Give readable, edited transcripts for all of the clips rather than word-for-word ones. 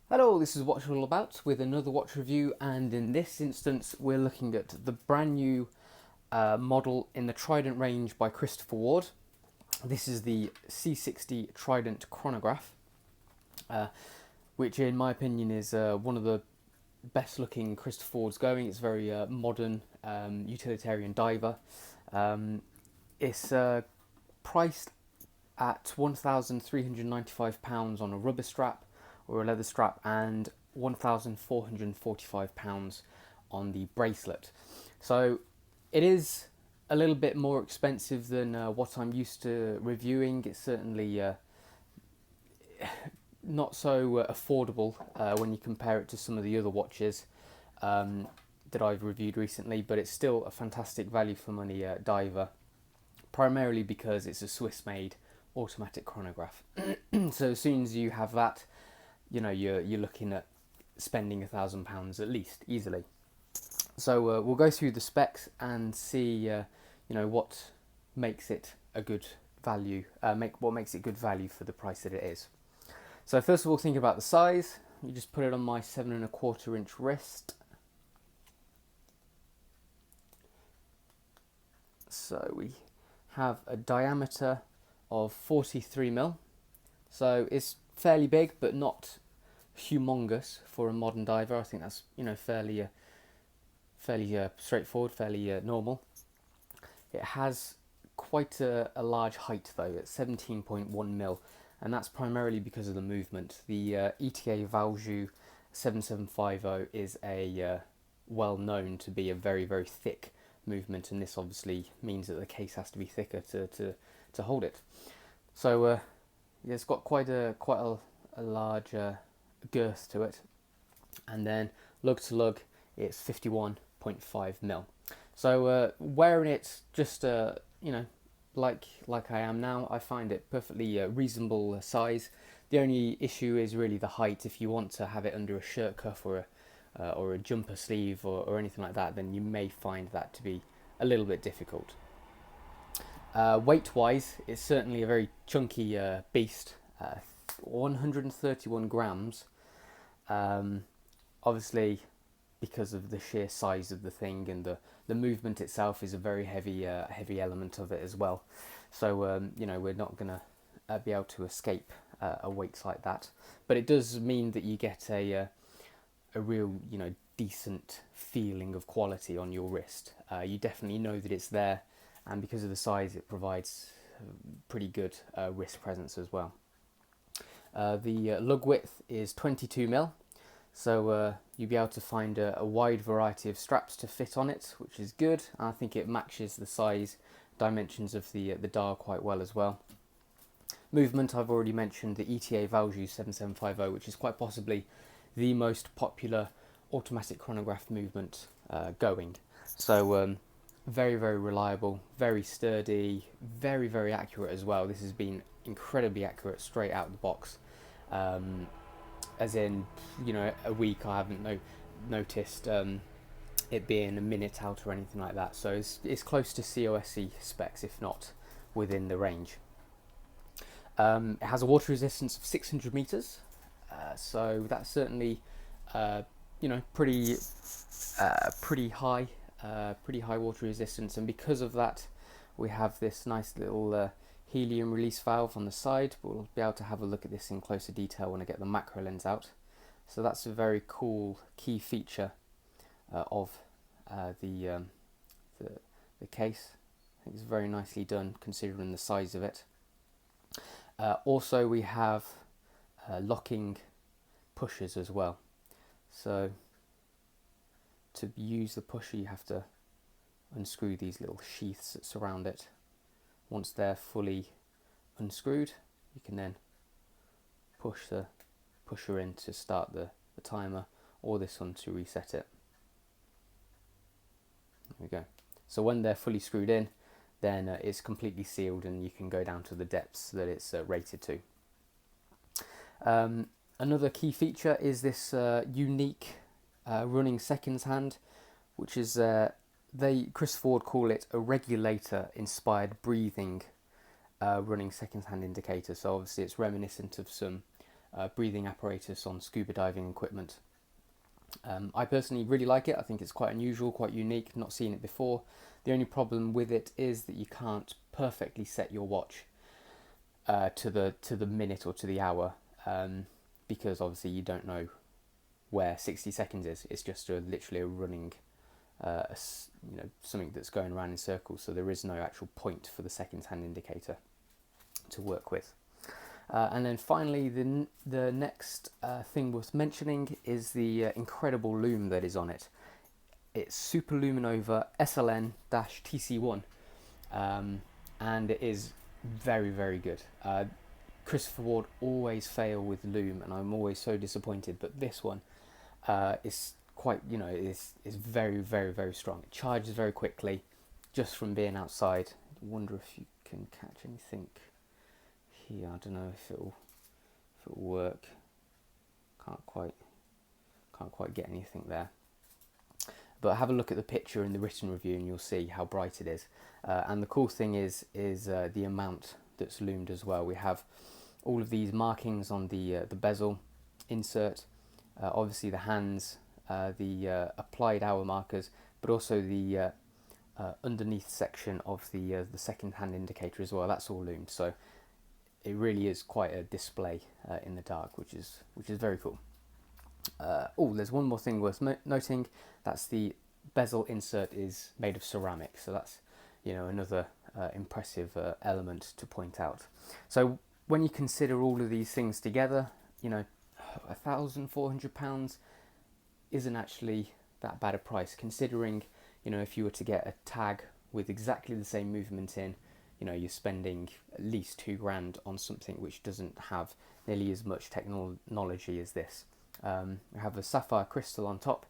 Hello, this is Watch All About with another watch review, and in this instance we're looking at the brand new model in the Trident range by Christopher Ward. This is the C60 Trident Chronograph, uh, which in my opinion is one of the best looking Christopher Wards going. It's very modern, utilitarian diver. It's priced at £1,395 on a rubber strap or a leather strap, and £1,445 on the bracelet. So it is a little bit more expensive than what I'm used to reviewing. It's certainly not so affordable when you compare it to some of the other watches that I've reviewed recently, but it's still a fantastic value for money diver, primarily because it's a Swiss-made automatic chronograph. So as soon as you have that, you're looking at spending £1,000 at least easily. So we'll go through the specs and see what makes it a good value, what makes it good value for the price that it is. So first of all, think about the size. You just put it on my 7¼ inch wrist. So we have a diameter of 43mm. So it's fairly big, but not humongous for a modern diver. I think that's fairly straightforward, fairly normal. It has quite a large height though, at 17.1mm, and that's primarily because of the movement. The ETA Valjoux 7750 is well known to be a very, very thick movement, and this obviously means that the case has to be thicker to hold it. So it's got quite a large girth to it, and then lug to lug it's 51.5mm. So wearing it just like I am now, I find it perfectly reasonable size. The only issue is really the height. If you want to have it under a shirt cuff or a jumper sleeve or anything like that, then you may find that to be a little bit difficult. Weight wise, it's certainly a very chunky beast, 131 grams. Obviously, because of the sheer size of the thing, and the movement itself is a very heavy element of it as well. So we're not going to be able to escape a weight like that. But it does mean that you get a real decent feeling of quality on your wrist. You definitely know that it's there, and because of the size, it provides pretty good wrist presence as well. The lug width is 22mm. So you'll be able to find a wide variety of straps to fit on it, which is good. I think it matches the size dimensions of the dial quite well as well. Movement, I've already mentioned the ETA Valjoux 7750, which is quite possibly the most popular automatic chronograph movement going. So very, very reliable, very sturdy, very, very accurate as well. This has been incredibly accurate straight out of the box. As in, a week I haven't noticed it being a minute out or anything like that. So it's close to COSC specs, if not within the range. It has a water resistance of 600 meters, so that's certainly pretty high, water resistance. And because of that, we have this nice little helium release valve on the side. We'll be able to have a look at this in closer detail when I get the macro lens out. So that's a very cool key feature of the case. I think it's very nicely done considering the size of it. Also, we have locking pushers as well. So to use the pusher, you have to unscrew these little sheaths that surround it. Once they're fully unscrewed, you can then push the pusher in to start the timer, or this one to reset it. There we go. So when they're fully screwed in, then it's completely sealed and you can go down to the depths that it's rated to. Another key feature is this unique running seconds hand, which is Christopher Ward call it a regulator inspired breathing running seconds hand indicator. So obviously it's reminiscent of some breathing apparatus on scuba diving equipment. I personally really like it. I think it's quite unusual, quite unique, not seen it before. The only problem with it is that you can't perfectly set your watch to the minute or to the hour, because obviously you don't know where 60 seconds is. It's just literally a running, something that's going around in circles. So there is no actual point for the seconds hand indicator to work with. And then finally, the next thing worth mentioning is the incredible lume that is on it. It's Super Luminova SLN-TC1, and it is very, very good. Christopher Ward always fail with lume, and I'm always so disappointed. But this one is quite, is very, very, very strong. It charges very quickly, just from being outside. I wonder if you can catch anything here. I don't know if it'll work. Can't quite get anything there. But have a look at the picture in the written review, and you'll see how bright it is. And the cool thing is the amount that's loomed as well. We have all of these markings on the bezel insert, obviously the hands, the applied hour markers, but also the underneath section of the second hand indicator as well. That's all loomed, so it really is quite a display in the dark, which is very cool. There's one more thing worth noting. That's the bezel insert is made of ceramic, so that's another impressive element to point out. So when you consider all of these things together, £1,400 isn't actually that bad a price, considering if you were to get a tag with exactly the same movement in, you're spending at least £2,000 on something which doesn't have nearly as much technology as this. We have a sapphire crystal on top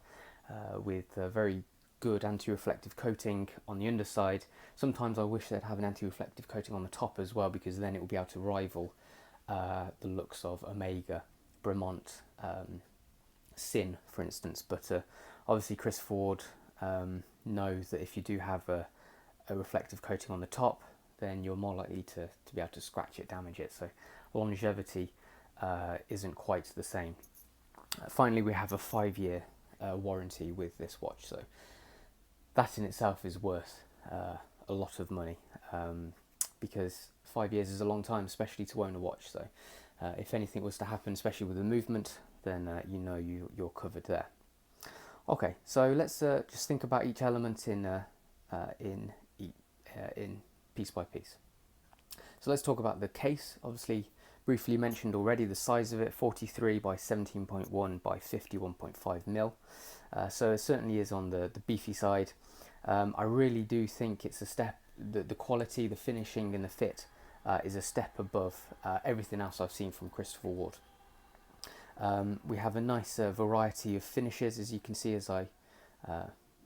with a very good anti-reflective coating on the underside. Sometimes I wish they'd have an anti-reflective coating on the top as well, because then it will be able to rival the looks of Omega, Bremont, Sin, for instance. But obviously Christopher Ward knows that if you do have a reflective coating on the top, then you're more likely to be able to scratch it, damage it. So longevity isn't quite the same. Finally, we have a 5-year warranty with this watch, so that in itself is worth a lot of money, because 5 years is a long time, especially to own a watch. So if anything was to happen, especially with the movement, then you're covered there. Okay, so let's just think about each element in piece by piece. So let's talk about the case. Obviously, briefly mentioned already the size of it, 43 by 17.1 by 51.5 mil. So it certainly is on the beefy side. I really do think it's a step, the quality, the finishing and the fit is a step above everything else I've seen from Christopher Ward. We have a nice variety of finishes, as you can see as I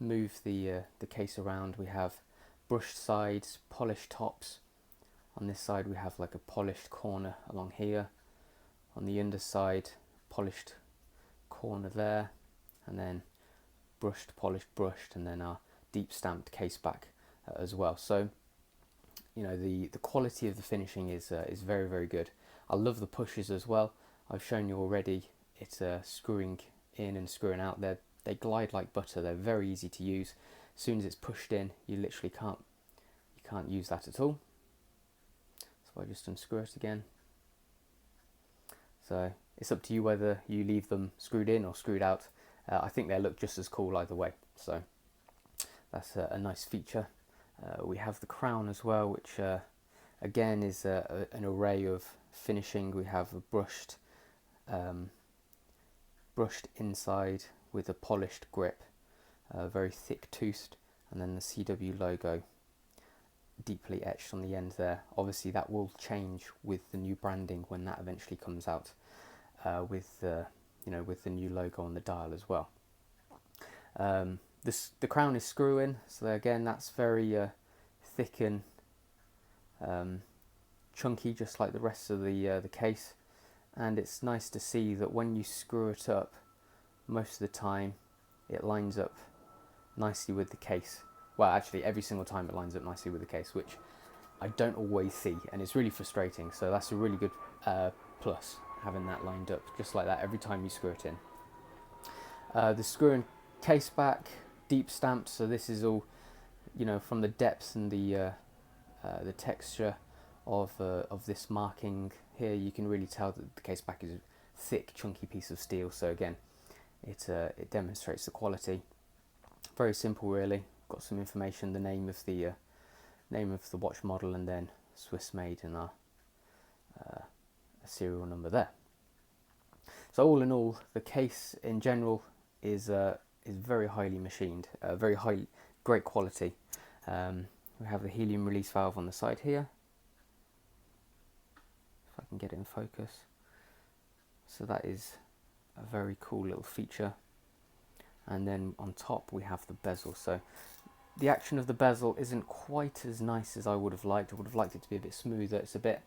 move the case around. We have brushed sides, polished tops. On this side we have like a polished corner along here. On the underside, polished corner there, and then brushed, polished, brushed, and then our deep stamped case back as well. So the quality of the finishing is very, very good. I love the pushes as well. I've shown you already. It's screwing in and screwing out. They glide like butter. They're very easy to use. As soon as it's pushed in, you literally can't use that at all. So I just unscrew it again. So it's up to you whether you leave them screwed in or screwed out. I think they look just as cool either way. So that's a nice feature. We have the crown as well, which again is an array of finishing. We have a brushed inside with a polished grip, very thick toothed, and then the CW logo deeply etched on the end there. Obviously that will change with the new branding when that eventually comes out, with the new logo on the dial as well. The crown is screw-in, so again that's very thick and chunky, just like the rest of the case. And it's nice to see that when you screw it up, most of the time it lines up nicely with the case. Well, actually every single time it lines up nicely with the case, which I don't always see, and it's really frustrating. So that's a really good plus. having that lined up just like that every time you screw it in. The screw and case back, deep stamped, so this is all, you know, from the depth and the texture of this marking here, you can really tell that the case back is a thick, chunky piece of steel. So again, it demonstrates the quality. Very simple, really. Got some information, the name of the watch model, and then Swiss made, and a serial number there. So all in all, the case in general is very highly machined, great quality. We have the helium release valve on the side here, if I can get it in focus. So that is a very cool little feature. And then on top we have the bezel. So the action of the bezel isn't quite as nice as I would have liked. I would have liked it to be a bit smoother. It's a bit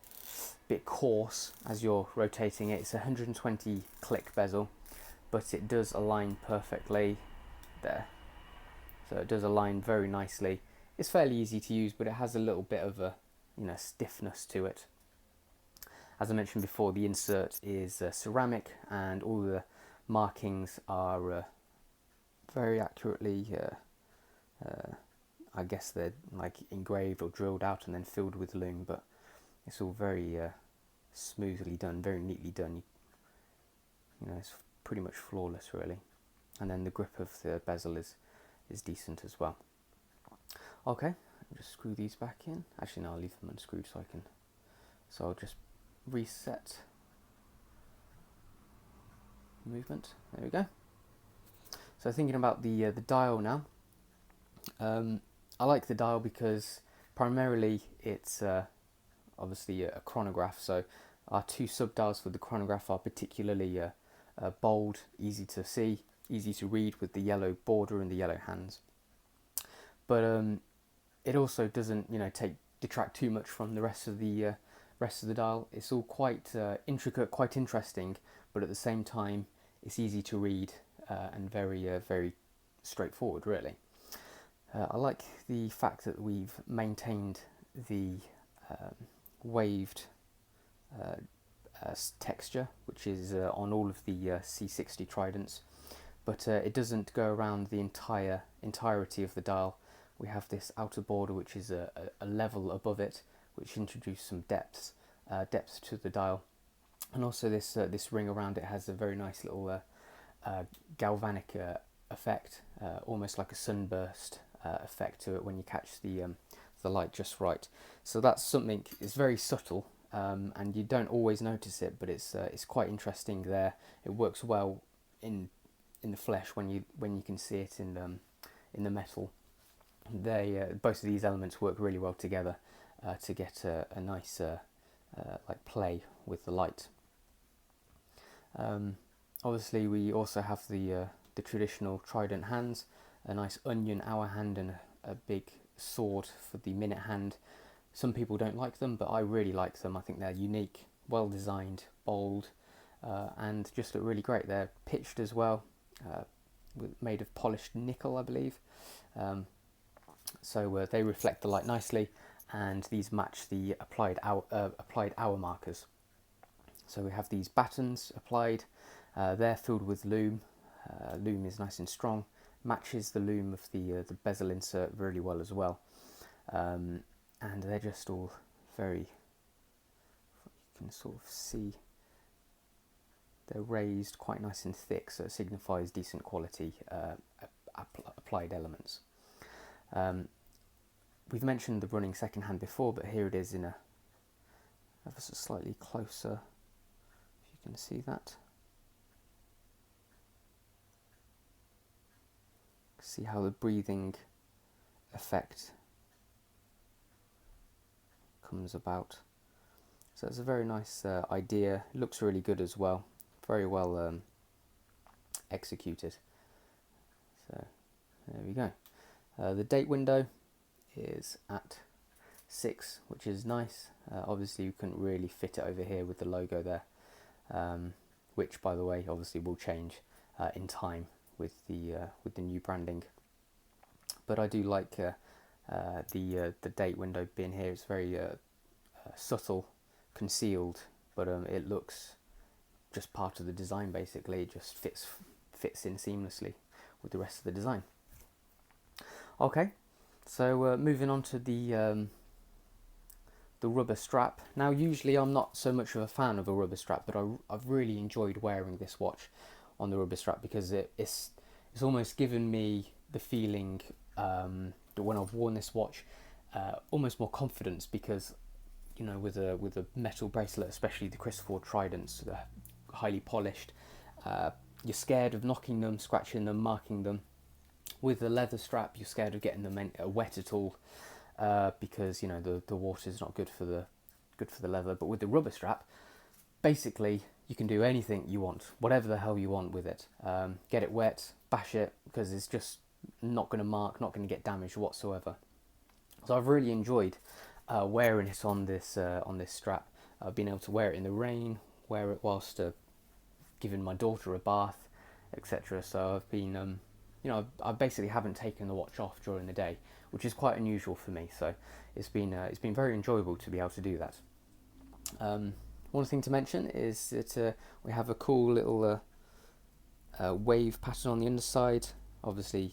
coarse as you're rotating it. It's a 120 click bezel, but it does align perfectly there. So it does align very nicely. It's fairly easy to use, but it has a little bit of a, you know, stiffness to it. As I mentioned before, the insert is ceramic, and all the markings are very accurately, I guess they're like engraved or drilled out and then filled with loom, but it's all very smoothly done, very neatly done. You know, it's pretty much flawless, really. And then the grip of the bezel is decent as well. Okay, I'll just screw these back in. Actually, no, I'll leave them unscrewed so I'll just reset movement. There we go. So thinking about the dial now, I like the dial because primarily it's obviously a chronograph. So our two sub dials for the chronograph are particularly bold, easy to see, easy to read with the yellow border and the yellow hands. But it also doesn't, you know, detract too much from the rest of the dial. It's all quite intricate, quite interesting, but at the same time, it's easy to read and very straightforward, really. I like the fact that we've maintained the waved texture, which is on all of the C60 Tridents, but it doesn't go around the entirety of the dial. We have this outer border, which is a level above it, which introduces some depth to the dial, and also this ring around it has a very nice little galvanic effect, almost like a sunburst effect to it when you catch the light just right. So that's something. It's very subtle, and you don't always notice it, but it's quite interesting there. It works well in the flesh when you can see it in the metal. Both of these elements work really well together to get a nice like play with the light. Obviously, we also have the traditional Trident hands, a nice onion hour hand, and a big sword for the minute hand. Some people don't like them, but I really like them. I think they're unique, well designed, bold, and just look really great. They're pitched as well, made of polished nickel, I believe. So they reflect the light nicely, and these match the applied hour markers. So we have these battens applied. They're filled with loom. Loom is nice and strong, matches the loom of the bezel insert really well as well. And they're just all very, you can sort of see, they're raised quite nice and thick, so it signifies decent quality applied elements. We've mentioned the running second hand before, but here it is in a ever so slightly closer, if you can see that. See how the breathing effect comes about. So it's a very nice idea. It looks really good as well. Very well executed. So there we go. The date window is at 6, which is nice. Obviously you couldn't really fit it over here with the logo there, which by the way obviously will change in time with the new branding. But I do like the date window being here. It's very subtle, concealed, but it looks just part of the design basically. It just fits in seamlessly with the rest of the design. Okay, so moving on to the rubber strap. Now usually I'm not so much of a fan of a rubber strap, but I've really enjoyed wearing this watch on the rubber strap because it's almost given me the feeling that when I've worn this watch, almost more confidence, because you know, with a metal bracelet, especially the Christopher Tridents, they're highly polished. You're scared of knocking them, scratching them, marking them. With the leather strap, you're scared of getting them wet at all, because you know the water is not good for the leather. But with the rubber strap, basically you can do anything you want, whatever the hell you want with it. Get it wet, bash it, because it's just not going to mark, not going to get damaged whatsoever. So I've really enjoyed wearing it on this strap. I've been able to wear it in the rain, wear it whilst giving my daughter a bath, etc. So I've been, you know, I basically haven't taken the watch off during the day, which is quite unusual for me. So it's been very enjoyable to be able to do that. One thing to mention is that we have a cool little wave pattern on the underside. Obviously,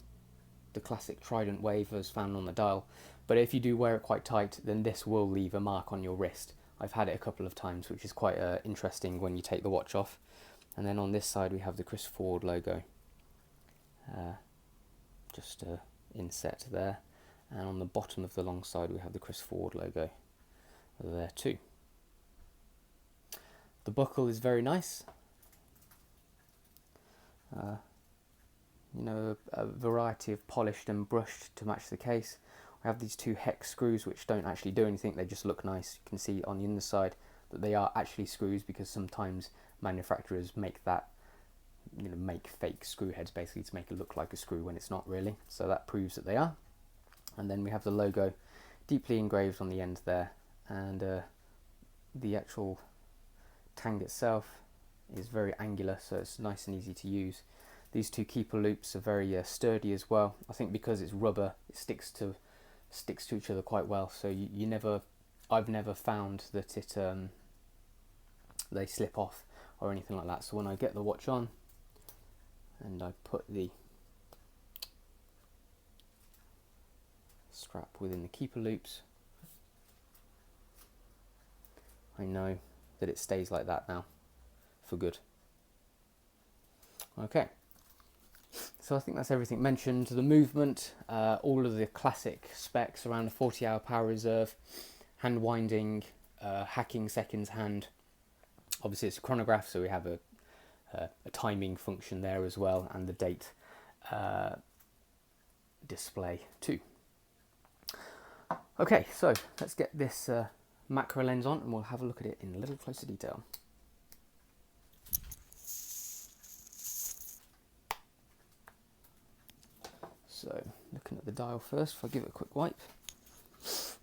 the classic Trident wave as found on the dial. But if you do wear it quite tight, then this will leave a mark on your wrist. I've had it a couple of times, which is quite interesting when you take the watch off. And then on this side we have the Chris Ford logo, just inset there. And on the bottom of the long side we have the Chris Ford logo there too. The buckle is very nice. You know, a variety of polished and brushed to match the case. We have these two hex screws which don't actually do anything, they just look nice. You can see on the underside that they are actually screws, because sometimes manufacturers make that, you know, make fake screw heads basically to make it look like a screw when it's not really. So that proves that they are. And then we have the logo deeply engraved on the end there, and the actual tang itself is very angular, so it's nice and easy to use. These two keeper loops are very sturdy as well. I think because it's rubber, it sticks to each other quite well. So I've never found that they slip off or anything like that. So when I get the watch on and I put the strap within the keeper loops, I know that it stays like that now for good. Okay. So I think that's everything mentioned. The movement, all of the classic specs around a 40-hour power reserve, hand winding, hacking seconds hand. Obviously it's a chronograph, so we have a timing function there as well, and the date display too. Okay, so let's get this macro lens on and we'll have a look at it in a little closer detail. So, looking at the dial first, if I give it a quick wipe. So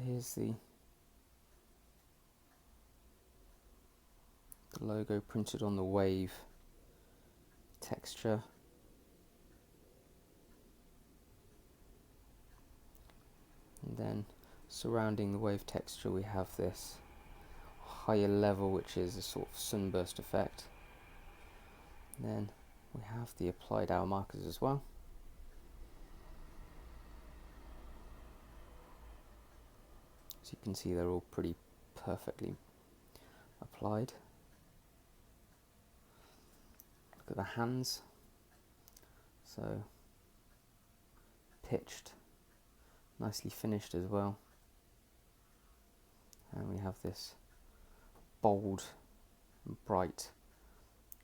here's the logo printed on the wave texture. And then surrounding the wave texture we have this higher level, which is a sort of sunburst effect. And then we have the applied hour markers as well. As you can see, they're all pretty perfectly applied. Look at the hands. So pitched, nicely finished as well. And we have this bold, bright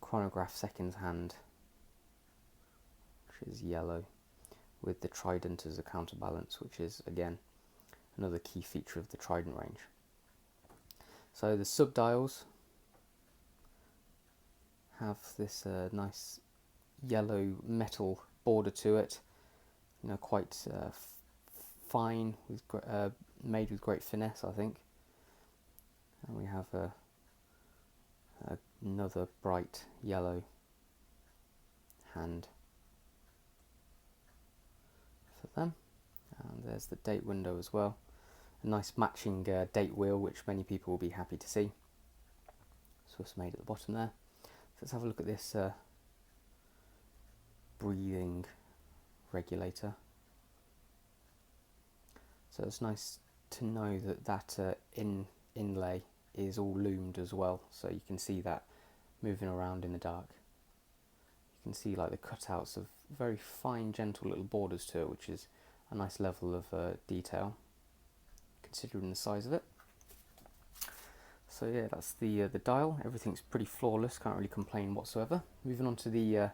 chronograph seconds hand, which is yellow, with the Trident as a counterbalance, which is again another key feature of the Trident range. So the subdials have this nice yellow metal border to it, you know, quite fine, with made with great finesse, I think. And we have another bright yellow hand for them. And there's the date window as well. A nice matching date wheel, which many people will be happy to see. Swiss made at the bottom there. So let's have a look at this breathing regulator. So it's nice to know that that inlay is all loomed as well, so you can see that moving around in the dark. You can see like the cutouts of very fine, gentle little borders to it, which is a nice level of detail considering the size of it. So yeah, that's the dial. Everything's pretty flawless, can't really complain whatsoever. Moving on to the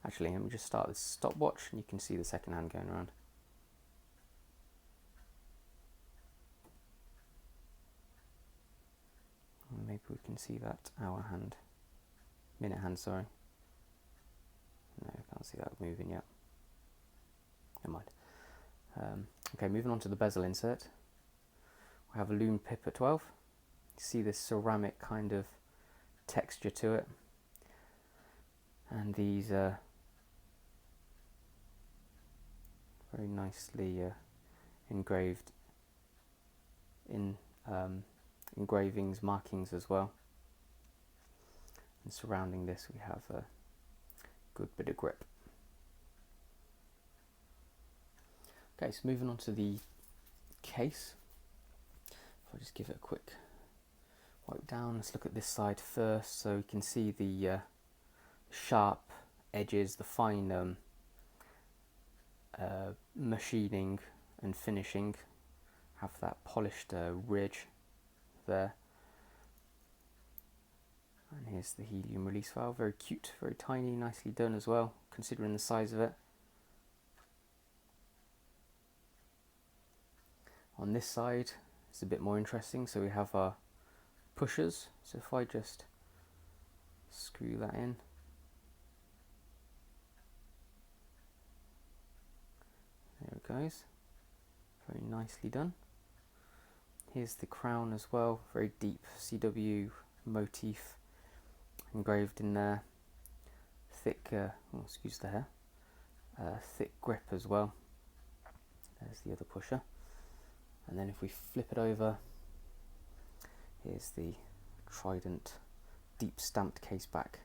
actually, let me just start this stopwatch and you can see the second hand going around. Maybe we can see that hour hand, minute hand, sorry. No, I can't see that moving yet. Never mind. Okay, moving on to the bezel insert. We have a loom pip at 12. You see this ceramic kind of texture to it. And these very nicely engraved in engravings, markings as well. And surrounding this we have a good bit of grip. Okay, so moving on to the case. If I just give it a quick wipe down, let's look at this side first. So you can see the sharp edges, the fine machining and finishing. Have that polished ridge there. And here's the helium release valve, very cute, very tiny, nicely done as well, considering the size of it. On this side, it's a bit more interesting, so we have our pushers. So if I just screw that in, there it goes, very nicely done. Here's the crown as well, very deep CW motif engraved in there. Thick, oh, excuse the hair, thick grip as well. There's the other pusher. And then if we flip it over, here's the Trident deep stamped case back.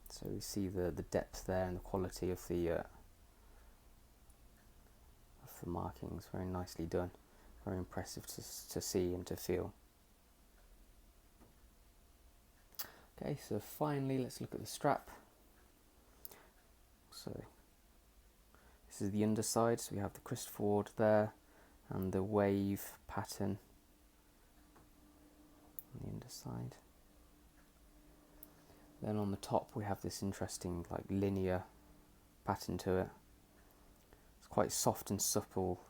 So we see the depth there and the quality of the markings, very nicely done. Very impressive to see and to feel. Okay, so finally let's look at the strap. So this is the underside, so we have the Christopher Ward there and the wave pattern on the underside. Then on the top we have this interesting like linear pattern to it. It's quite soft and supple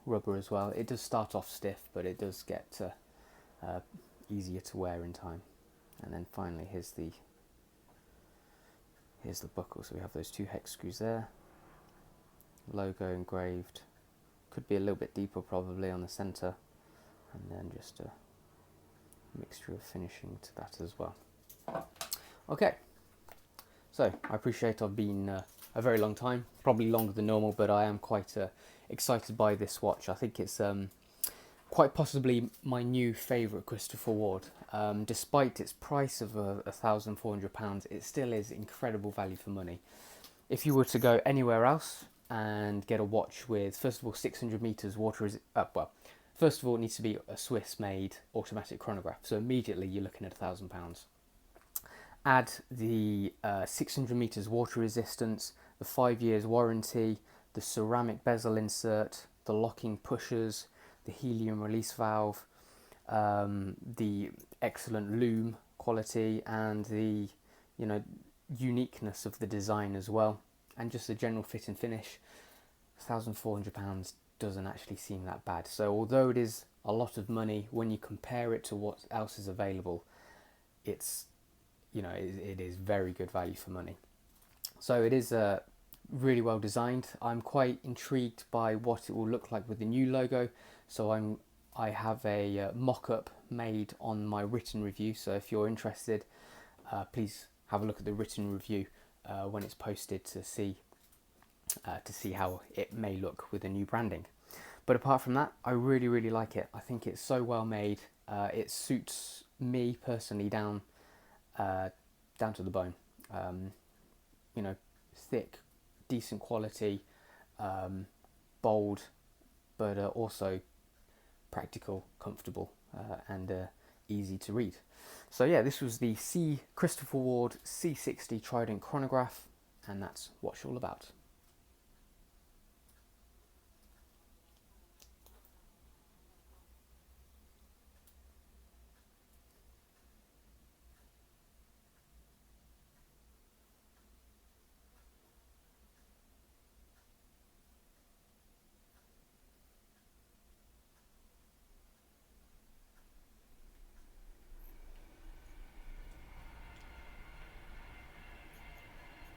rubber as well. It does start off stiff, but it does get easier to wear in time. And then finally here's the buckle. So we have those two hex screws there, logo engraved, could be a little bit deeper probably on the center, and then just a mixture of finishing to that as well. Okay, so I appreciate I've been a very long time, probably longer than normal, but I am quite excited by this watch. I think it's quite possibly my new favourite Christopher Ward. Despite its price of £1,400, it still is incredible value for money. If you were to go anywhere else and get a watch with, first of all, 600 meters water well, first of all, it needs to be a Swiss-made automatic chronograph. So immediately you're looking at £1,000. Add the 600 meters water resistance, the 5 years warranty, the ceramic bezel insert, the locking pushers, the helium release valve, the excellent loom quality, and the uniqueness of the design as well, and just the general fit and finish. £1,400 doesn't actually seem that bad. So although it is a lot of money, when you compare it to what else is available, it's it is very good value for money. So it is really well designed. I'm quite intrigued by what it will look like with the new logo. So I have a mock-up made on my written review. So if you're interested, please have a look at the written review when it's posted to see how it may look with the new branding. But apart from that, I really, really like it. I think it's so well made. It suits me personally uh, down to the bone. Um, you know, thick, decent quality, um, bold, but also practical, comfortable, and easy to read. So yeah, this was the Christopher Ward C60 Trident Chronograph, and that's what it's all about.